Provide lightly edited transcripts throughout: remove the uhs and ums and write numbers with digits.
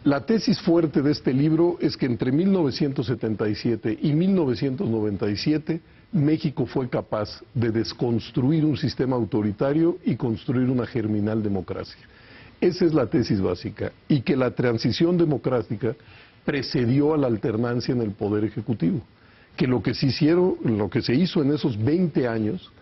La tesis fuerte de este libro es que entre 1977 y 1997 México fue capaz de desconstruir un sistema autoritario y construir una germinal democracia. Esa es la tesis básica, y que la transición democrática precedió a la alternancia en el poder ejecutivo, que lo que se hizo en esos 20 años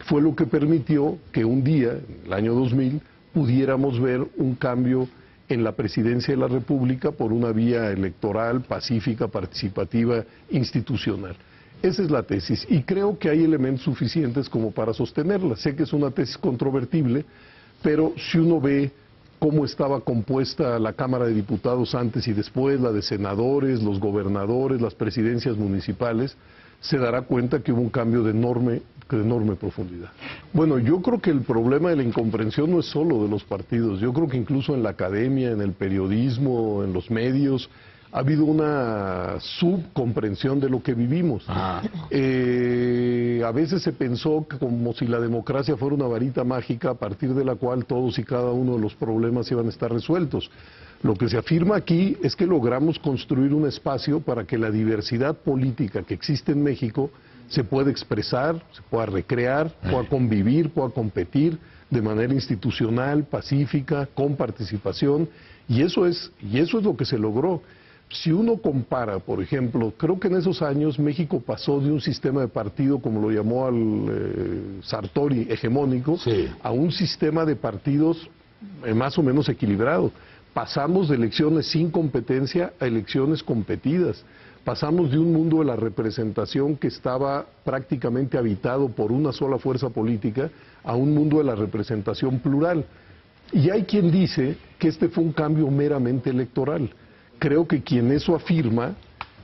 fue lo que permitió que un día, en el año 2000, pudiéramos ver un cambio en la presidencia de la República por una vía electoral, pacífica, participativa, institucional. Esa es la tesis, y creo que hay elementos suficientes como para sostenerla. Sé que es una tesis controvertible, pero si uno ve cómo estaba compuesta la Cámara de Diputados antes y después, la de senadores, los gobernadores, las presidencias municipales, se dará cuenta que hubo un cambio de enorme profundidad. Bueno, yo creo que el problema de la incomprensión no es solo de los partidos. Yo creo que incluso en la academia, en el periodismo, en los medios, ha habido una subcomprensión de lo que vivimos. A veces se pensó que como si la democracia fuera una varita mágica a partir de la cual todos y cada uno de los problemas iban a estar resueltos. Lo que se afirma aquí es que logramos construir un espacio para que la diversidad política que existe en México se pueda expresar, se pueda recrear, pueda convivir, pueda competir de manera institucional, pacífica, con participación, y eso es lo que se logró. Si uno compara, por ejemplo, creo que en esos años México pasó de un sistema de partido, como lo llamó Sartori, hegemónico, sí, a un sistema de partidos más o menos equilibrado. Pasamos de elecciones sin competencia a elecciones competidas. Pasamos de un mundo de la representación que estaba prácticamente habitado por una sola fuerza política a un mundo de la representación plural. Y hay quien dice que este fue un cambio meramente electoral. Creo que quien eso afirma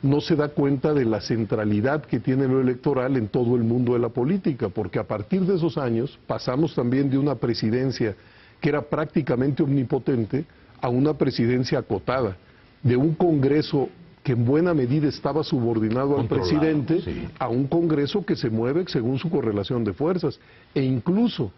no se da cuenta de la centralidad que tiene lo electoral en todo el mundo de la política, porque a partir de esos años pasamos también de una presidencia que era prácticamente omnipotente a una presidencia acotada, de un Congreso que en buena medida estaba subordinado al presidente, sí, a un Congreso que se mueve según su correlación de fuerzas. E incluso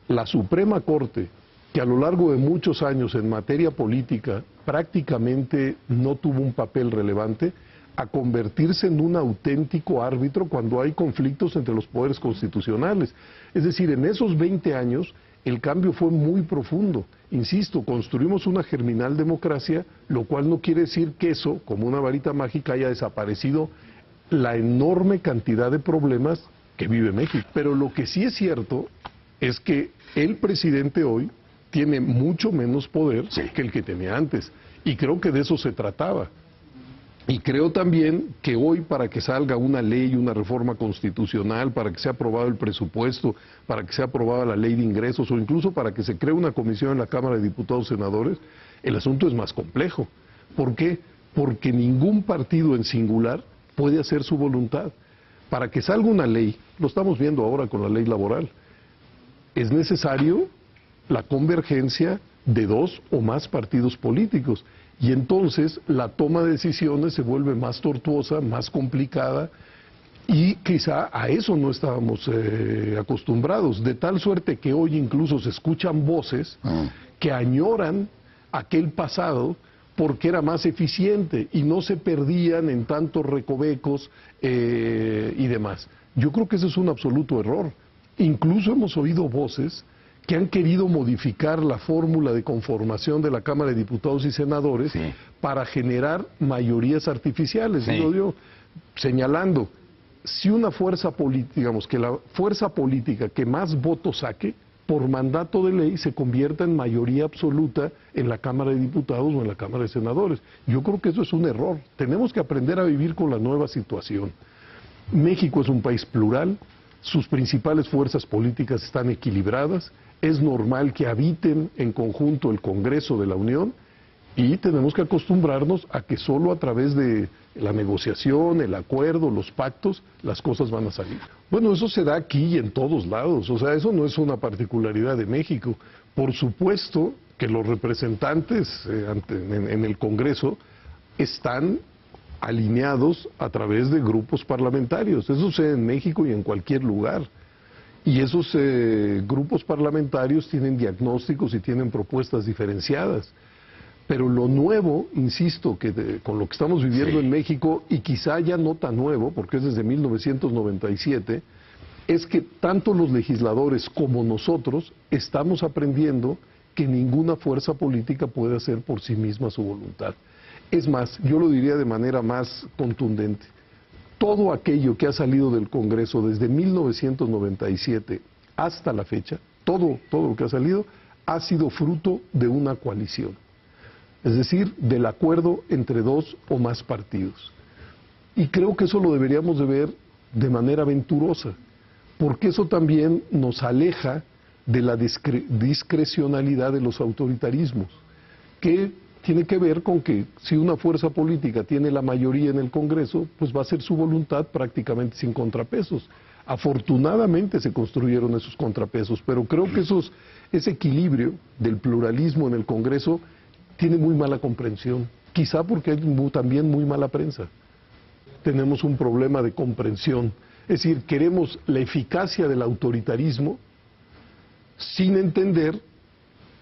la Suprema Corte, que a lo largo de muchos años en materia política prácticamente no tuvo un papel relevante, a convertirse en un auténtico árbitro cuando hay conflictos entre los poderes constitucionales. Es decir, en esos 20 años el cambio fue muy profundo. Insisto, construimos una germinal democracia, lo cual no quiere decir que eso, como una varita mágica, haya desaparecido la enorme cantidad de problemas que vive México. Pero lo que sí es cierto es que el presidente hoy tiene mucho menos poder, sí, que el que tenía antes. Y creo que de eso se trataba. Y creo también que hoy, para que salga una ley, una reforma constitucional, para que sea aprobado el presupuesto, para que sea aprobada la ley de ingresos o incluso para que se cree una comisión en la Cámara de Diputados y Senadores, el asunto es más complejo. ¿Por qué? Porque ningún partido en singular puede hacer su voluntad. Para que salga una ley, lo estamos viendo ahora con la ley laboral, es necesario la convergencia de dos o más partidos políticos. Y entonces la toma de decisiones se vuelve más tortuosa, más complicada, y quizá a eso no estábamos acostumbrados, de tal suerte que hoy incluso se escuchan voces que añoran aquel pasado porque era más eficiente y no se perdían en tantos recovecos y demás. Yo creo que eso es un absoluto error. Incluso hemos oído voces que han querido modificar la fórmula de conformación de la Cámara de Diputados y Senadores, sí, para generar mayorías artificiales. Sí. Digo yo, señalando, si una fuerza política, digamos que la fuerza política que más votos saque, por mandato de ley se convierta en mayoría absoluta en la Cámara de Diputados o en la Cámara de Senadores. Yo creo que eso es un error. Tenemos que aprender a vivir con la nueva situación. México es un país plural, sus principales fuerzas políticas están equilibradas, es normal que habiten en conjunto el Congreso de la Unión y tenemos que acostumbrarnos a que solo a través de la negociación, el acuerdo, los pactos, las cosas van a salir. Bueno, eso se da aquí y en todos lados, o sea, eso no es una particularidad de México. Por supuesto que los representantes en el Congreso están alineados a través de grupos parlamentarios, eso sucede en México y en cualquier lugar. Y esos grupos parlamentarios tienen diagnósticos y tienen propuestas diferenciadas. Pero lo nuevo, insisto, con lo que estamos viviendo en México, y quizá ya no tan nuevo, porque es desde 1997, es que tanto los legisladores como nosotros estamos aprendiendo que ninguna fuerza política puede hacer por sí misma su voluntad. Es más, yo lo diría de manera más contundente. Todo aquello que ha salido del Congreso desde 1997 hasta la fecha, todo lo que ha salido, ha sido fruto de una coalición. Es decir, del acuerdo entre dos o más partidos. Y creo que eso lo deberíamos de ver de manera venturosa, porque eso también nos aleja de la discrecionalidad de los autoritarismos, que tiene que ver con que si una fuerza política tiene la mayoría en el Congreso, pues va a ser su voluntad prácticamente sin contrapesos. Afortunadamente se construyeron esos contrapesos, pero creo que ese equilibrio del pluralismo en el Congreso tiene muy mala comprensión, quizá porque hay también muy mala prensa. Tenemos un problema de comprensión, es decir, queremos la eficacia del autoritarismo sin entender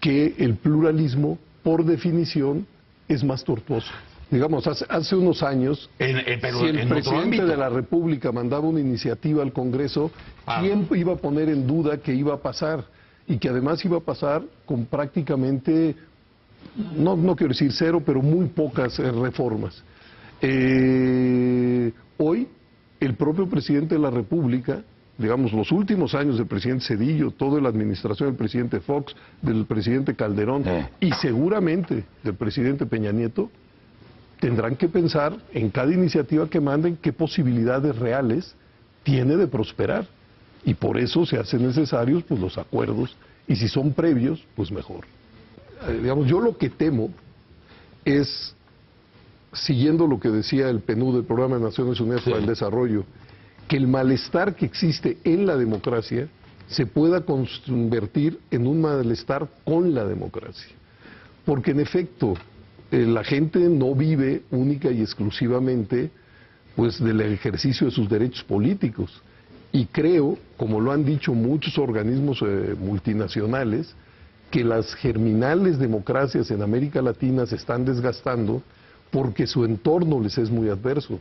que el pluralismo, por definición, es más tortuoso. Digamos, hace unos años, si el presidente de la República mandaba una iniciativa al Congreso, ¿quién iba a poner en duda que iba a pasar? Y que además iba a pasar con prácticamente, no quiero decir cero, pero muy pocas reformas. Hoy, el propio presidente de la República, digamos, los últimos años del presidente Zedillo, toda la administración del presidente Fox, del presidente Calderón y seguramente del presidente Peña Nieto, tendrán que pensar en cada iniciativa que manden qué posibilidades reales tiene de prosperar. Y por eso se hacen necesarios pues los acuerdos, y si son previos, pues mejor. Digamos, yo lo que temo es, siguiendo lo que decía el PNUD, el Programa de Naciones Unidas para el Desarrollo, que el malestar que existe en la democracia se pueda convertir en un malestar con la democracia. Porque en efecto, la gente no vive única y exclusivamente pues del ejercicio de sus derechos políticos. Y creo, como lo han dicho muchos organismos multinacionales, que las germinales democracias en América Latina se están desgastando porque su entorno les es muy adverso.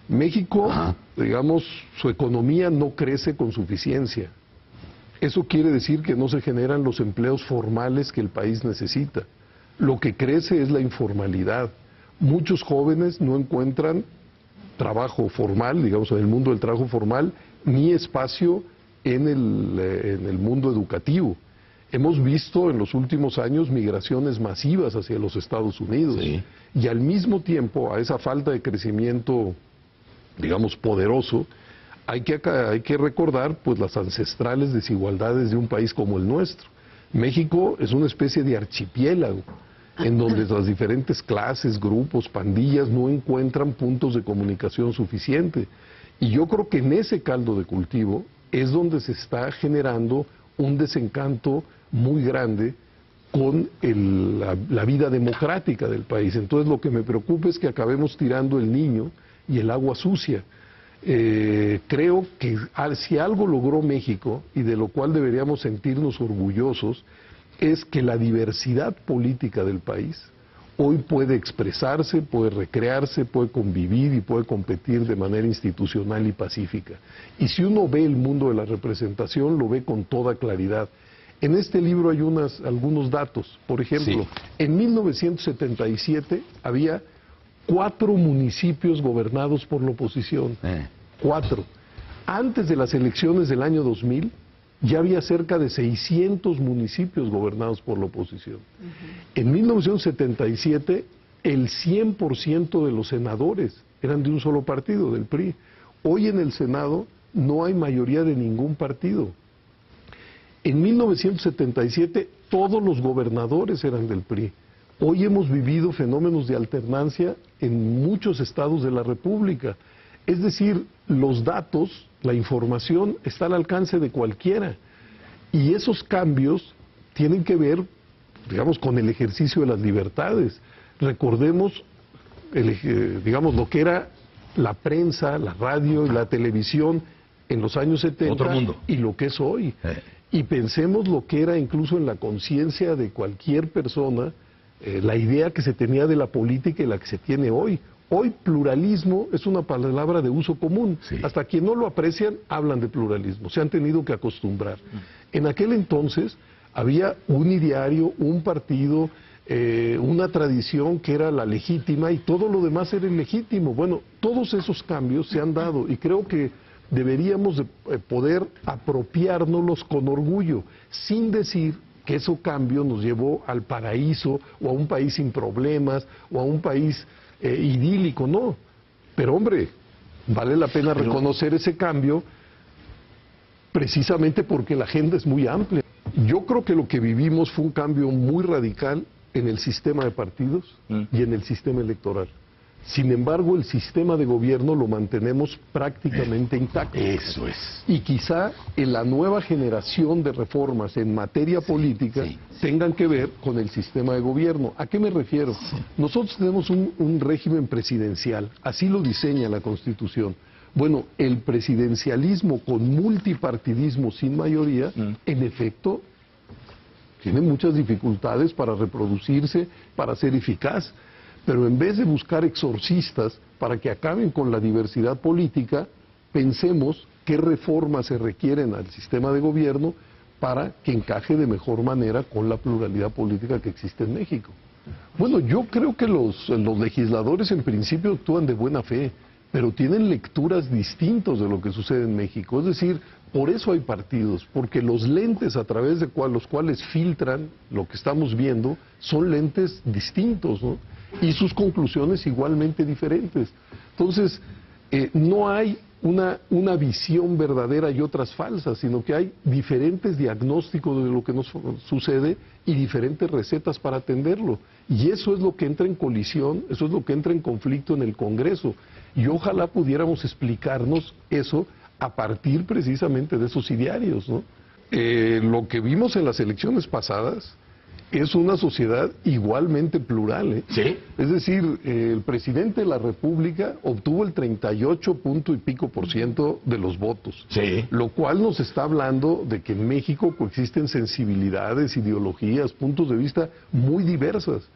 México, digamos, su economía no crece con suficiencia. Eso quiere decir que no se generan los empleos formales que el país necesita. Lo que crece es la informalidad. Muchos jóvenes no encuentran trabajo formal, digamos, en el mundo del trabajo formal, ni espacio en el mundo educativo. Hemos visto en los últimos años migraciones masivas hacia los Estados Unidos. Y al mismo tiempo, a esa falta de crecimiento, digamos, poderoso, hay que recordar pues las ancestrales desigualdades de un país como el nuestro. México es una especie de archipiélago en donde las diferentes clases, grupos, pandillas no encuentran puntos de comunicación suficiente. Y yo creo que en ese caldo de cultivo es donde se está generando un desencanto muy grande con la vida democrática del país. Entonces lo que me preocupa es que acabemos tirando el niño y el agua sucia. Creo que si algo logró México, y de lo cual deberíamos sentirnos orgullosos, es que la diversidad política del país hoy puede expresarse, puede recrearse, puede convivir y puede competir de manera institucional y pacífica. Y si uno ve el mundo de la representación, lo ve con toda claridad. En este libro hay algunos datos. Por ejemplo, en 1977 había 4 municipios gobernados por la oposición. 4. Antes de las elecciones del año 2000, ya había cerca de 600 municipios gobernados por la oposición. En 1977, el 100% de los senadores eran de un solo partido, del PRI. Hoy en el Senado no hay mayoría de ningún partido. En 1977, todos los gobernadores eran del PRI. Hoy hemos vivido fenómenos de alternancia en muchos estados de la República. Es decir, los datos, la información está al alcance de cualquiera. Y esos cambios tienen que ver, digamos, con el ejercicio de las libertades. Recordemos, digamos, lo que era la prensa, la radio y la televisión en los años 70 Otro mundo. Y lo que es hoy. Y pensemos lo que era incluso en la conciencia de cualquier persona la idea que se tenía de la política y la que se tiene hoy. Hoy pluralismo es una palabra de uso común. Sí. Hasta quien no lo aprecian hablan de pluralismo. Se han tenido que acostumbrar. En aquel entonces había un ideario, un partido, una tradición que era la legítima y todo lo demás era ilegítimo. Bueno, todos esos cambios se han dado y creo que deberíamos de poder apropiárnoslos con orgullo, sin decir que ese cambio nos llevó al paraíso o a un país sin problemas o a un país idílico, no. Pero hombre, vale la pena reconocer ese cambio precisamente porque la agenda es muy amplia. Yo creo que lo que vivimos fue un cambio muy radical en el sistema de partidos y en el sistema electoral. Sin embargo, el sistema de gobierno lo mantenemos prácticamente intacto. Eso es. Y quizá en la nueva generación de reformas en materia política tengan que ver con el sistema de gobierno. ¿A qué me refiero? Nosotros tenemos un régimen presidencial, así lo diseña la Constitución. Bueno, el presidencialismo con multipartidismo sin mayoría, en efecto, tiene muchas dificultades para reproducirse, para ser eficaz. Pero en vez de buscar exorcistas para que acaben con la diversidad política, pensemos qué reformas se requieren al sistema de gobierno para que encaje de mejor manera con la pluralidad política que existe en México. Bueno, yo creo que los legisladores en principio actúan de buena fe, pero tienen lecturas distintas de lo que sucede en México. Es decir, por eso hay partidos, porque los lentes a través de los cuales filtran lo que estamos viendo son lentes distintos, ¿no? Y sus conclusiones igualmente diferentes. Entonces, no hay una visión verdadera y otras falsas, sino que hay diferentes diagnósticos de lo que nos sucede y diferentes recetas para atenderlo. Y eso es lo que entra en colisión, eso es lo que entra en conflicto en el Congreso. Y ojalá pudiéramos explicarnos eso a partir precisamente de esos idearios, ¿no? Lo que vimos en las elecciones pasadas es una sociedad igualmente plural, ¿eh? ¿Sí? Es decir, el presidente de la República obtuvo el 38 punto y pico % de los votos. Sí. Lo cual nos está hablando de que en México coexisten sensibilidades, ideologías, puntos de vista muy diversas.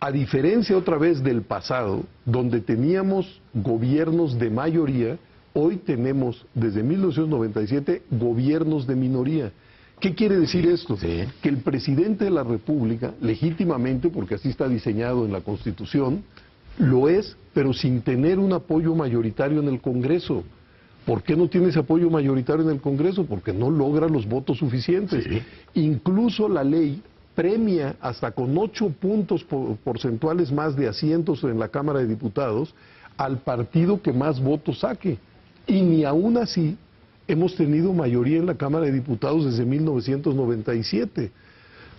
A diferencia otra vez del pasado, donde teníamos gobiernos de mayoría, hoy tenemos desde 1997 gobiernos de minoría. ¿Qué quiere decir esto? Sí. Que el presidente de la República, legítimamente, porque así está diseñado en la Constitución, lo es, pero sin tener un apoyo mayoritario en el Congreso. ¿Por qué no tiene ese apoyo mayoritario en el Congreso? Porque no logra los votos suficientes. Sí. Incluso la ley premia hasta con 8 puntos porcentuales más de asientos en la Cámara de Diputados al partido que más votos saque. Y ni aún así hemos tenido mayoría en la Cámara de Diputados desde 1997.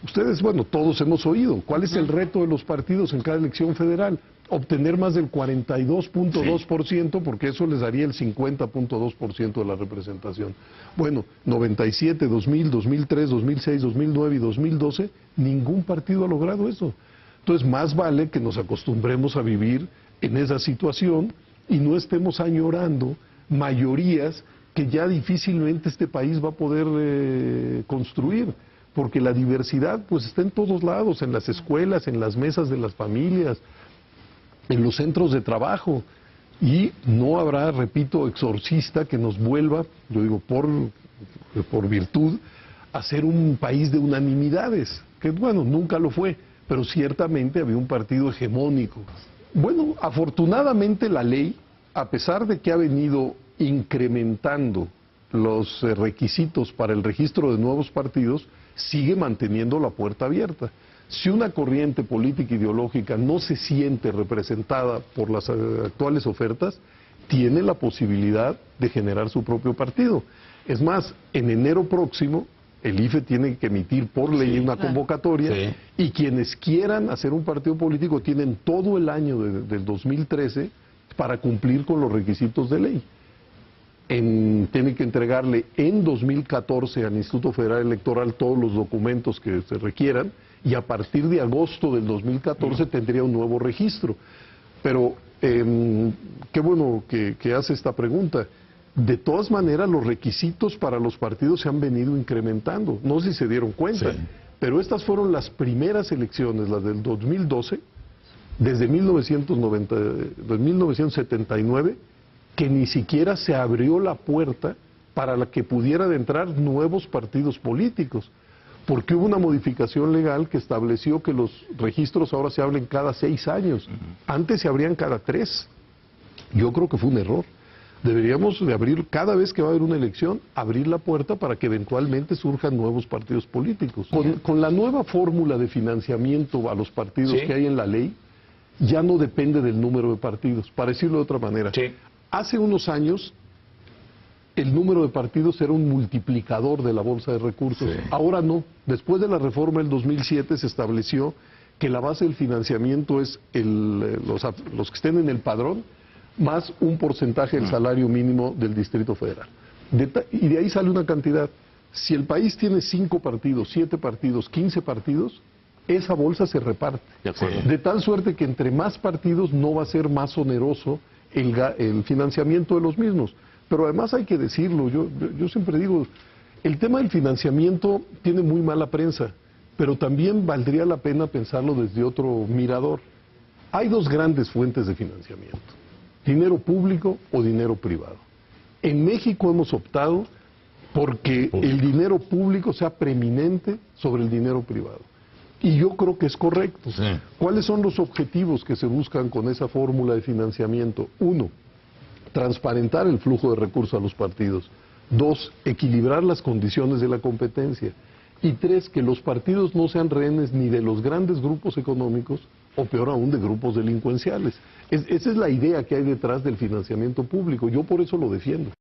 Ustedes, bueno, todos hemos oído. ¿Cuál es el reto de los partidos en cada elección federal? Obtener más del 42.2%, porque eso les daría el 50.2% de la representación. Bueno, 97, 2000, 2003, 2006, 2009 y 2012, ningún partido ha logrado eso. Entonces, más vale que nos acostumbremos a vivir en esa situación y no estemos añorando mayorías que ya difícilmente este país va a poder construir, porque la diversidad pues está en todos lados, en las escuelas, en las mesas de las familias, en los centros de trabajo, y no habrá, repito, exorcista que nos vuelva, yo digo por virtud, a ser un país de unanimidades, que bueno, nunca lo fue, pero ciertamente había un partido hegemónico. Bueno, afortunadamente la ley, a pesar de que ha venido incrementando los requisitos para el registro de nuevos partidos, sigue manteniendo la puerta abierta. Si una corriente política ideológica no se siente representada por las actuales ofertas, tiene la posibilidad de generar su propio partido. Es más, en enero próximo, el IFE tiene que emitir por ley una convocatoria y quienes quieran hacer un partido político tienen todo el año del 2013 para cumplir con los requisitos de ley. Tienen que entregarle en 2014 al Instituto Federal Electoral todos los documentos que se requieran y a partir de agosto del 2014 tendría un nuevo registro. Pero qué bueno que hace esta pregunta. De todas maneras, los requisitos para los partidos se han venido incrementando. No sé si se dieron cuenta. Sí. Pero estas fueron las primeras elecciones, las del 2012, desde 1979, que ni siquiera se abrió la puerta para la que pudieran entrar nuevos partidos políticos, porque hubo una modificación legal que estableció que los registros ahora se abren cada 6 años. Antes se abrían cada 3. Yo creo que fue un error. Deberíamos de abrir, cada vez que va a haber una elección, abrir la puerta para que eventualmente surjan nuevos partidos políticos. Con la nueva fórmula de financiamiento a los partidos que hay en la ley, ya no depende del número de partidos. Para decirlo de otra manera, hace unos años el número de partidos era un multiplicador de la bolsa de recursos. Ahora no. Después de la reforma del 2007 se estableció que la base del financiamiento es los que estén en el padrón, más un porcentaje del salario mínimo del Distrito Federal. Y de ahí sale una cantidad. Si el país tiene 5 partidos, 7 partidos, 15 partidos, esa bolsa se reparte. De tal suerte que entre más partidos no va a ser más oneroso el financiamiento de los mismos. Pero además hay que decirlo, yo siempre digo, el tema del financiamiento tiene muy mala prensa, pero también valdría la pena pensarlo desde otro mirador. Hay 2 grandes fuentes de financiamiento: dinero público o dinero privado. En México hemos optado porque el dinero público sea preeminente sobre el dinero privado. Y yo creo que es correcto. ¿Cuáles son los objetivos que se buscan con esa fórmula de financiamiento? 1, transparentar el flujo de recursos a los partidos. 2, equilibrar las condiciones de la competencia. Y 3, que los partidos no sean rehenes ni de los grandes grupos económicos, o peor aún, de grupos delincuenciales. Esa es la idea que hay detrás del financiamiento público. Yo por eso lo defiendo.